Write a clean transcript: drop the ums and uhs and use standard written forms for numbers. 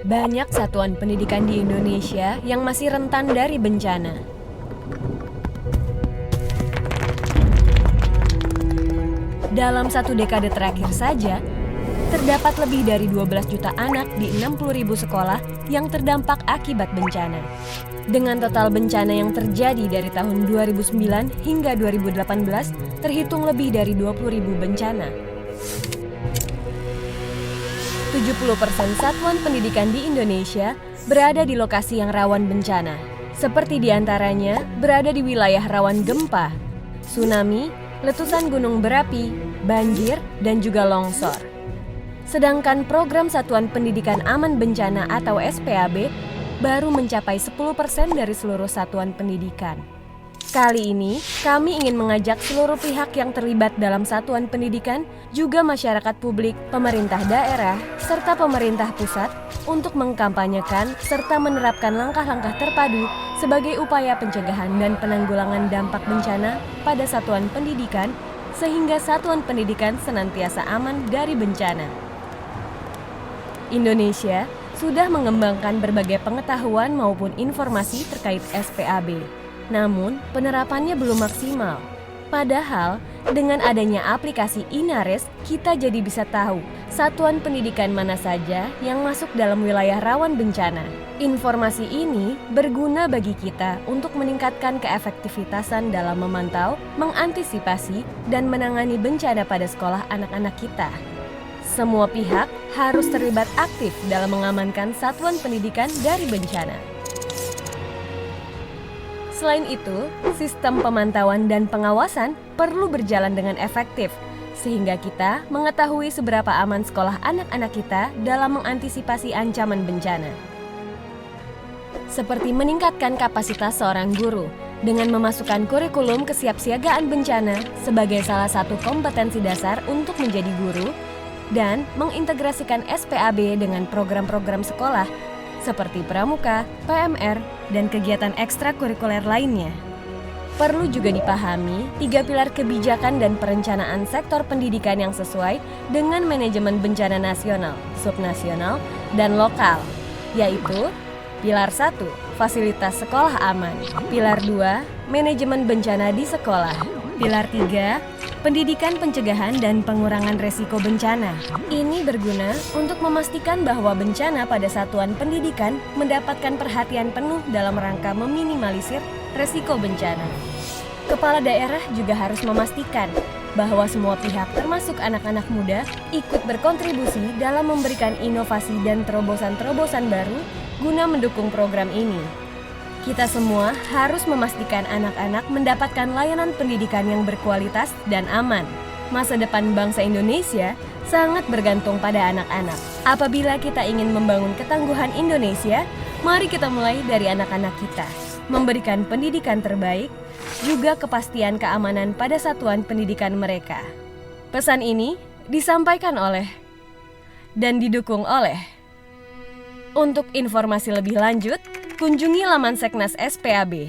Banyak satuan pendidikan di Indonesia yang masih rentan dari bencana. Dalam satu dekade terakhir saja, terdapat lebih dari 12 juta anak di 60.000 sekolah yang terdampak akibat bencana. Dengan total bencana yang terjadi dari tahun 2009 hingga 2018, terhitung lebih dari 20.000 bencana. 70% satuan pendidikan di Indonesia berada di lokasi yang rawan bencana, seperti diantaranya berada di wilayah rawan gempa, tsunami, letusan gunung berapi, banjir, dan juga longsor. Sedangkan program Satuan Pendidikan Aman Bencana atau SPAB baru mencapai 10% dari seluruh satuan pendidikan. Kali ini, kami ingin mengajak seluruh pihak yang terlibat dalam satuan pendidikan, juga masyarakat publik, pemerintah daerah, serta pemerintah pusat untuk mengkampanyekan serta menerapkan langkah-langkah terpadu sebagai upaya pencegahan dan penanggulangan dampak bencana pada satuan pendidikan, sehingga satuan pendidikan senantiasa aman dari bencana. Indonesia sudah mengembangkan berbagai pengetahuan maupun informasi terkait SPAB. Namun, penerapannya belum maksimal. Padahal, dengan adanya aplikasi Inaris, kita jadi bisa tahu satuan pendidikan mana saja yang masuk dalam wilayah rawan bencana. Informasi ini berguna bagi kita untuk meningkatkan keefektivitasan dalam memantau, mengantisipasi, dan menangani bencana pada sekolah anak-anak kita. Semua pihak harus terlibat aktif dalam mengamankan satuan pendidikan dari bencana. Selain itu, sistem pemantauan dan pengawasan perlu berjalan dengan efektif, sehingga kita mengetahui seberapa aman sekolah anak-anak kita dalam mengantisipasi ancaman bencana. Seperti meningkatkan kapasitas seorang guru, dengan memasukkan kurikulum kesiapsiagaan bencana sebagai salah satu kompetensi dasar untuk menjadi guru, dan mengintegrasikan SPAB dengan program-program sekolah, seperti pramuka, PMR, dan kegiatan ekstrakurikuler lainnya. Perlu juga dipahami 3 pilar kebijakan dan perencanaan sektor pendidikan yang sesuai dengan manajemen bencana nasional, subnasional, dan lokal, yaitu pilar 1, fasilitas sekolah aman, pilar 2, manajemen bencana di sekolah, pilar 3, pendidikan pencegahan dan pengurangan resiko bencana. Ini berguna untuk memastikan bahwa bencana pada satuan pendidikan mendapatkan perhatian penuh dalam rangka meminimalisir resiko bencana. Kepala daerah juga harus memastikan bahwa semua pihak termasuk anak-anak muda ikut berkontribusi dalam memberikan inovasi dan terobosan-terobosan baru guna mendukung program ini. Kita semua harus memastikan anak-anak mendapatkan layanan pendidikan yang berkualitas dan aman. Masa depan bangsa Indonesia sangat bergantung pada anak-anak. Apabila kita ingin membangun ketangguhan Indonesia, mari kita mulai dari anak-anak kita. Memberikan pendidikan terbaik, juga kepastian keamanan pada satuan pendidikan mereka. Pesan ini disampaikan oleh dan didukung oleh. Untuk informasi lebih lanjut, kunjungi laman Seknas SPAB.